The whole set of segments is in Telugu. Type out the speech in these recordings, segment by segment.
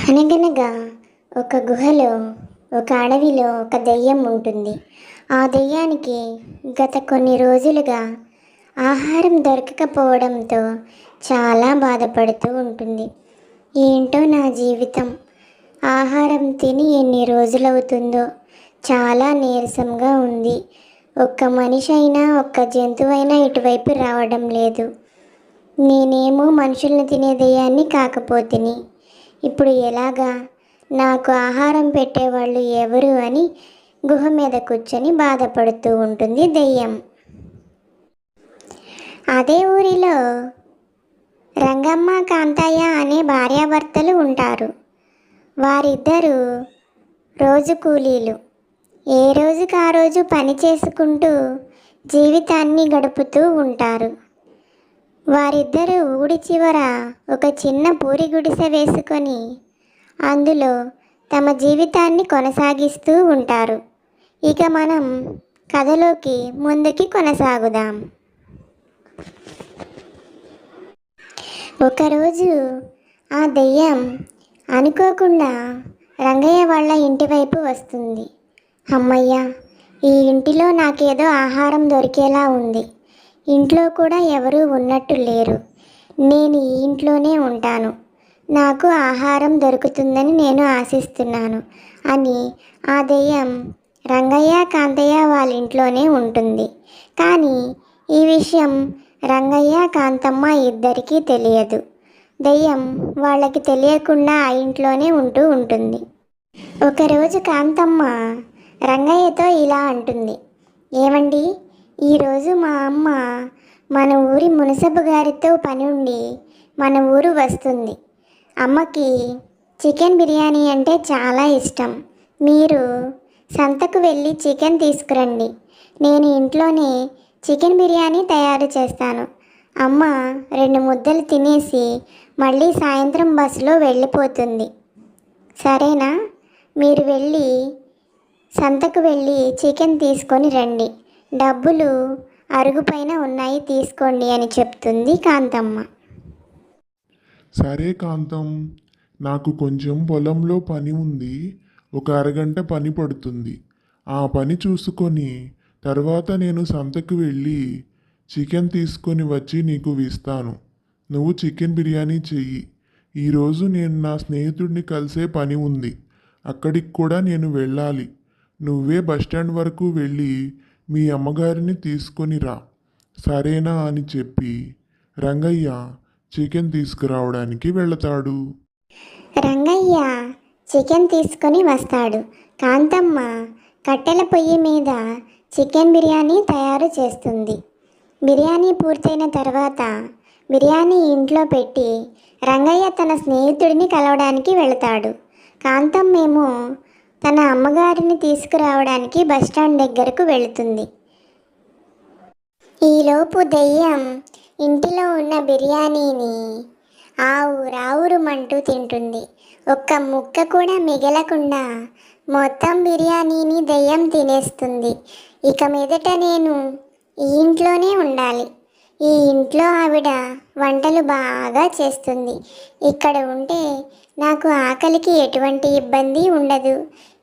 అనగనగా ఒక గుహలో ఒక అడవిలో ఒక దెయ్యం ఉంటుంది. ఆ దెయ్యానికి గత కొన్ని రోజులుగా ఆహారం దొరకకపోవడంతో చాలా బాధపడుతూ ఉంటుంది. ఏంటో నా జీవితం, ఆహారం తిని ఎన్ని రోజులవుతుందో, చాలా నీరసంగా ఉంది. ఒక్క మనిషి అయినా ఒక్క జంతువైనా ఇటువైపు రావడం లేదు. నేనేమో మనుషుల్ని తినే దెయ్యాన్ని కాకపోతిని. ఇప్పుడు ఎలాగా? నాకు ఆహారం పెట్టేవాళ్ళు ఎవరు అని గుహ మీద కూర్చొని బాధపడుతూ ఉంటుంది దెయ్యం. అదే ఊరిలో రంగమ్మ, కాంతయ్య అనే భార్యాభర్తలు ఉంటారు. వారిద్దరూ రోజు కూలీలు. ఏ రోజుకు ఆ రోజు పని చేసుకుంటూ జీవితాన్ని గడుపుతూ ఉంటారు. వారిద్దరూ ఊడి చివర ఒక చిన్న పూరి గుడిసె వేసుకొని అందులో తమ జీవితాన్ని కొనసాగిస్తూ ఉంటారు. ఇక మనం కథలోకి ముందుకి కొనసాగుదాం. ఒకరోజు ఆ దెయ్యం అనుకోకుండా రంగయ్య వాళ్ళ ఇంటి వైపు వస్తుంది. అమ్మయ్య, ఈ ఇంటిలో నాకేదో ఆహారం దొరికేలా ఉంది. ఇంట్లో కూడా ఎవరూ ఉన్నట్టు లేరు. నేను ఈ ఇంట్లోనే ఉంటాను. నాకు ఆహారం దొరుకుతుందని నేను ఆశిస్తున్నాను అని ఆ దెయ్యం రంగయ్య, కాంతయ్య వాళ్ళ ఇంట్లోనే ఉంటుంది. కానీ ఈ విషయం రంగయ్య, కాంతమ్మ ఇద్దరికీ తెలియదు. దెయ్యం వాళ్ళకి తెలియకుండా ఆ ఇంట్లోనే ఉంటూ ఉంటుంది. ఒకరోజు కాంతమ్మ రంగయ్యతో ఇలా అంటుంది. ఏమండి, ఈరోజు మా అమ్మ మన ఊరి మునసబు గారితో పని ఉండి మన ఊరు వస్తుంది. అమ్మకి చికెన్ బిర్యానీ అంటే చాలా ఇష్టం. మీరు సంతకు వెళ్ళి చికెన్ తీసుకురండి. నేను ఇంట్లోనే చికెన్ బిర్యానీ తయారు చేస్తాను. అమ్మ 2 ముద్దలు తినేసి మళ్ళీ సాయంత్రం బస్సులో వెళ్ళిపోతుంది. సరేనా? మీరు వెళ్ళి సంతకు వెళ్ళి చికెన్ తీసుకొని రండి. డబ్బులు అరుగుపైన ఉన్నాయి, తీసుకోండి అని చెప్తుంది కాంతమ్మ. సరే కాంతం, నాకు కొంచెం పొలంలో పని ఉంది. ఒక అరగంట పని పడుతుంది. ఆ పని చూసుకొని తర్వాత నేను సంతకు వెళ్ళి చికెన్ తీసుకొని వచ్చి నీకు ఇస్తాను. నువ్వు చికెన్ బిర్యానీ చెయ్యి. ఈరోజు నేను నా స్నేహితుడిని కలిసే పని ఉంది. అక్కడికి కూడా నేను వెళ్ళాలి. నువ్వే బస్టాండ్ వరకు వెళ్ళి మీ అమ్మగారిని తీసుకొని రా, సరేనా అని చెప్పి రంగయ్య చికెన్ తీసుకురావడానికి వెళతాడు. రంగయ్య చికెన్ తీసుకొని వస్తాడు. కాంతమ్మ కట్టెల పొయ్యి మీద చికెన్ బిర్యానీ తయారు చేస్తుంది. బిర్యానీ పూర్తయిన తర్వాత బిర్యానీ ఇంట్లో పెట్టి రంగయ్య తన స్నేహితుడిని కలవడానికి వెళతాడు. కాంతమ్మేమో తన అమ్మగారిని తీసుకురావడానికి బస్టాండ్ దగ్గరకు వెళుతుంది. ఈలోపు దెయ్యం ఇంటిలో ఉన్న బిర్యానీని రావురుమంటూ తింటుంది. ఒక్క ముక్క కూడా మిగలకుండా మొత్తం బిర్యానీని దెయ్యం తినేస్తుంది. ఇక మీదట నేను ఈ ఇంట్లోనే ఉండాలి. ఈ ఇంట్లో ఆవిడ వంటలు బాగా చేస్తుంది. ఇక్కడ ఉంటే నాకు ఆకలికి ఎటువంటి ఇబ్బంది ఉండదు.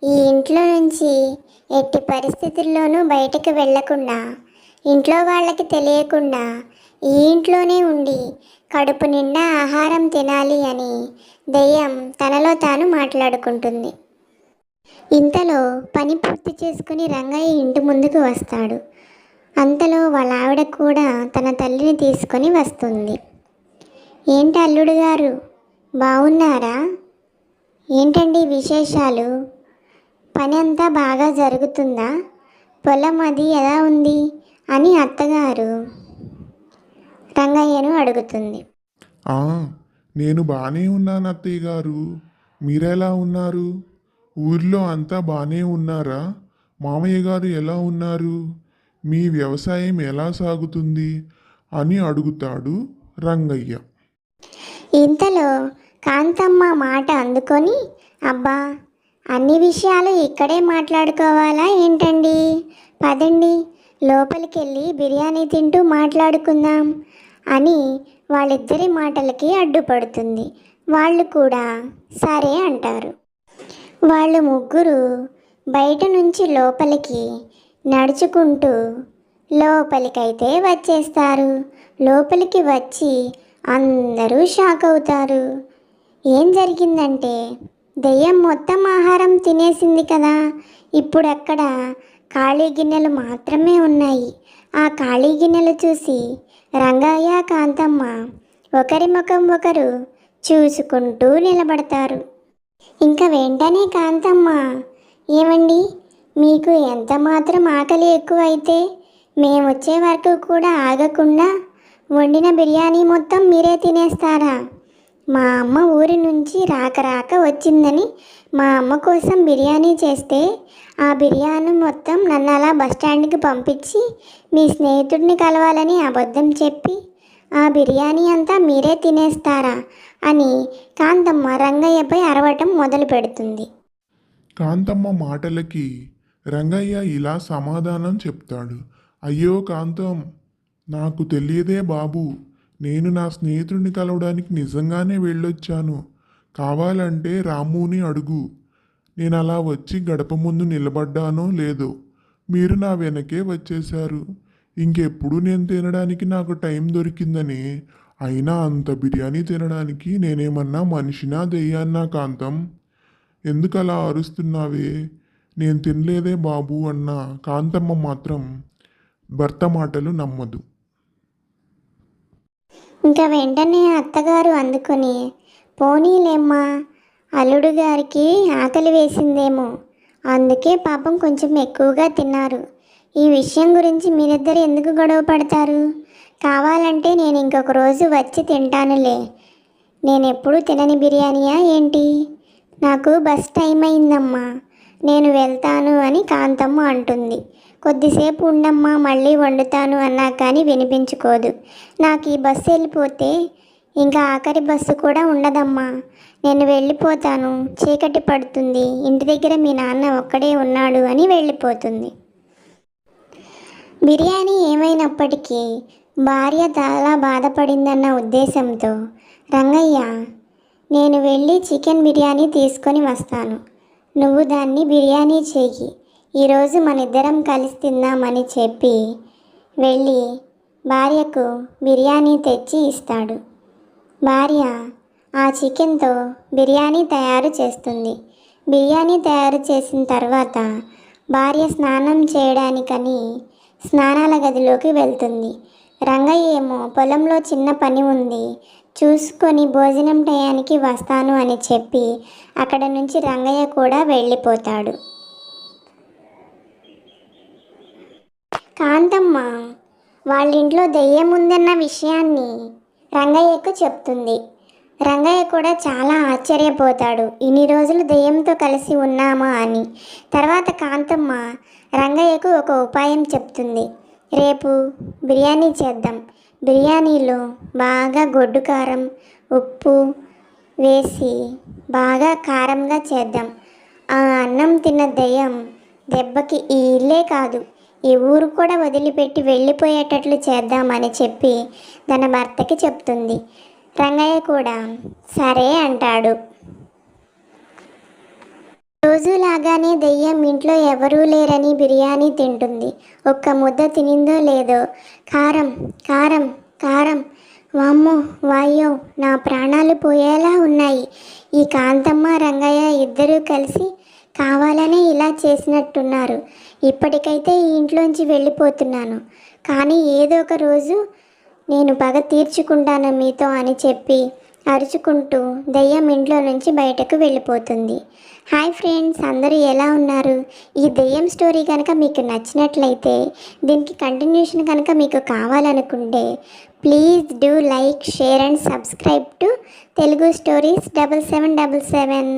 ఈ ఇంట్లో నుంచి ఎట్టి పరిస్థితుల్లోనూ బయటకు వెళ్ళకుండా, ఇంట్లో వాళ్ళకి తెలియకుండా ఈ ఇంట్లోనే ఉండి కడుపు నిండా ఆహారం తినాలి అని దెయ్యం తనలో తాను మాట్లాడుకుంటుంది. ఇంతలో పని పూర్తి చేసుకుని రంగయ్య ఇంటి ముందుకు వస్తాడు. అంతలో వాళ్ళ ఆవిడ కూడా తన తల్లిని తీసుకొని వస్తుంది. ఏంటి అల్లుడు గారు, బాగున్నారా? ఏంటండి విశేషాలు? పని అంతా బాగా జరుగుతుందా? పొలం అది ఎలా ఉంది అని అత్తగారు రంగయ్యను అడుగుతుంది. నేను బాగానే ఉన్నాను అత్తయ్య గారు. మీరెలా ఉన్నారు? ఊర్లో అంతా బాగానే ఉన్నారా? మామయ్య గారు ఎలా ఉన్నారు? మీ వ్యవసాయం ఎలా సాగుతుంది అని అడుగుతాడు రంగయ్య. ఇంతలో కాంతమ్మ మాట అందుకొని, అబ్బా, అన్ని విషయాలు ఇక్కడే మాట్లాడుకోవాలా ఏంటండి? పదండి, లోపలికి వెళ్ళి బిర్యానీ తింటూ మాట్లాడుకుందాం అని వాళ్ళిద్దరి మాటలకి అడ్డుపడుతుంది. వాళ్ళు కూడా సరే అంటారు. వాళ్ళు ముగ్గురు బయట నుంచి లోపలికి నడుచుకుంటూ లోపలికైతే వచ్చేస్తారు. లోపలికి వచ్చి అందరూ షాక్ అవుతారు. ఏం జరిగిందంటే దెయ్యం మొత్తం ఆహారం తినేసింది కదా. ఇప్పుడు అక్కడ ఖాళీ గిన్నెలు మాత్రమే ఉన్నాయి. ఆ ఖాళీ గిన్నెలు చూసి రంగయ్య కాంతమ్మ ఒకరి ముఖం ఒకరు చూసుకుంటూ నిలబడతారు. ఇంకా వెంటనే కాంతమ్మ, ఏమండి, మీకు ఎంత మాత్రం ఆకలి ఎక్కువైతే మేము వచ్చే వరకు కూడా ఆగకుండా వండిన బిర్యానీ మొత్తం మీరే తినేస్తారా? మా అమ్మ ఊరి నుంచి రాక వచ్చిందని మా అమ్మ కోసం బిర్యానీ చేస్తే ఆ బిర్యానీ మొత్తం నన్ను అలా బస్టాండ్కి పంపించి మీ స్నేహితుడిని కలవాలని అబద్ధం చెప్పి ఆ బిర్యానీ అంతా మీరే తినేస్తారా అని కాంతమ్మ రంగయ్యపై అరవటం మొదలు పెడుతుంది. కాంతమ్మ మాటలకి రంగయ్య ఇలా సమాధానం చెప్తాడు. అయ్యో కాంతం, నాకు తెలియదే బాబు. నేను నా స్నేహితుడిని కలవడానికి నిజంగానే వెళ్ళొచ్చాను. కావాలంటే రాముని అడుగు. నేను అలా వచ్చి గడప ముందు నిలబడ్డానో లేదో మీరు నా వెనకే వచ్చేశారు. ఇంకెప్పుడు నేను తినడానికి నాకు టైం దొరికిందని. అయినా అంత బిర్యానీ తినడానికి నేనేమన్నా మనిషినా దెయ్యాన్నా కాంతం? ఎందుకు అలా అరుస్తున్నావే? నేను తినలేదే బాబు అన్న కాంతమ్మ మాత్రం భర్త మాటలు నమ్మదు. ఇంకా వెంటనే అత్తగారు అందుకొని, పోనీలేమ్మా, అల్లుడు గారికి ఆకలి వేసిందేమో, అందుకే పాపం కొంచెం ఎక్కువగా తిన్నారు. ఈ విషయం గురించి మీరిద్దరు ఎందుకు గొడవ పడతారు? కావాలంటే నేను ఇంకొక రోజు వచ్చి తింటానులే. నేను ఎప్పుడు తినని బిర్యానీయా ఏంటి? నాకు బస్ టైం అయిందమ్మా, నేను వెళ్తాను అని కాంతమ్మ అంటుంది. కొద్దిసేపు ఉండమ్మా, మళ్ళీ వండుతాను అన్నా కానీ వినిపించుకోదు. నాకు ఈ బస్సు వెళ్ళిపోతే ఇంకా ఆఖరి బస్సు కూడా ఉండదమ్మా, నేను వెళ్ళిపోతాను, చీకటి పడుతుంది, ఇంటి దగ్గర మీ నాన్న ఒక్కడే ఉన్నాడు అని వెళ్ళిపోతుంది. బిర్యానీ ఏమైనప్పటికీ భార్య చాలా బాధపడిందన్న ఉద్దేశంతో రంగయ్య, నేను వెళ్ళి చికెన్ బిర్యానీ తీసుకొని వస్తాను, నువ్వు దాన్ని బిర్యానీ చెయ్యి, ఈరోజు మనిద్దరం కలిసి తిందామని చెప్పి వెళ్ళి భార్యకు బిర్యానీ తెచ్చి ఇస్తాడు. భార్య ఆ చికెన్తో బిర్యానీ తయారు చేస్తుంది. బిర్యానీ తయారు చేసిన తర్వాత భార్య స్నానం చేయడానికని స్నానాల గదిలోకి వెళ్తుంది. రంగయ్య ఏమో పొలంలో చిన్న పని ఉంది, చూసుకొని భోజనం టయానికి వస్తాను అని చెప్పి అక్కడ నుంచి రంగయ్య కూడా వెళ్ళిపోతాడు. కాంతమ్మ వాళ్ళ ఇంట్లో దెయ్యం ఉందన్న విషయాన్ని రంగయ్యకు చెప్తుంది. రంగయ్య కూడా చాలా ఆశ్చర్యపోతాడు, ఇన్ని రోజులు దెయ్యంతో కలిసి ఉన్నామా అని. తర్వాత కాంతమ్మ రంగయ్యకు ఒక ఉపాయం చెప్తుంది. రేపు బిర్యానీ చేద్దాం, బిర్యానీలో బాగా గొడ్డు కారం, ఉప్పు వేసి బాగా కారంగా చేద్దాం. ఆ అన్నం తిన్న దెయ్యం దెబ్బకి ఈ ఇల్లే కాదు, ఈ ఊరు కూడా వదిలిపెట్టి వెళ్ళిపోయేటట్లు చేద్దామని చెప్పి తన భర్తకి చెప్తుంది. రంగయ్య కూడా సరే అంటాడు. రోజులాగానే దెయ్యం ఇంట్లో ఎవరూ లేరని బిర్యానీ తింటుంది. ఒక్క ముద్ద తినిందో లేదో కారం కారం కారం, వామ్మో వాయ్యో, నా ప్రాణాలు పోయేలా ఉన్నాయి. ఈ కాంతమ్మ రంగయ్య ఇద్దరూ కలిసి కావాలనే ఇలా చేసినట్టున్నారు. ఇప్పటికైతే ఈ ఇంట్లోంచి వెళ్ళిపోతున్నాను, కానీ ఏదో ఒక రోజు నేను పగ తీర్చుకుంటాను మీతో అని చెప్పి అరుచుకుంటూ దెయ్యం ఇంట్లో నుంచి బయటకు వెళ్ళిపోతుంది. హాయ్ ఫ్రెండ్స్, అందరూ ఎలా ఉన్నారు? ఈ దెయ్యం స్టోరీ కనుక మీకు నచ్చినట్లయితే, దీనికి కంటిన్యూషన్ కనుక మీకు కావాలనుకుంటే please do like, share and subscribe to Telugu stories 7777.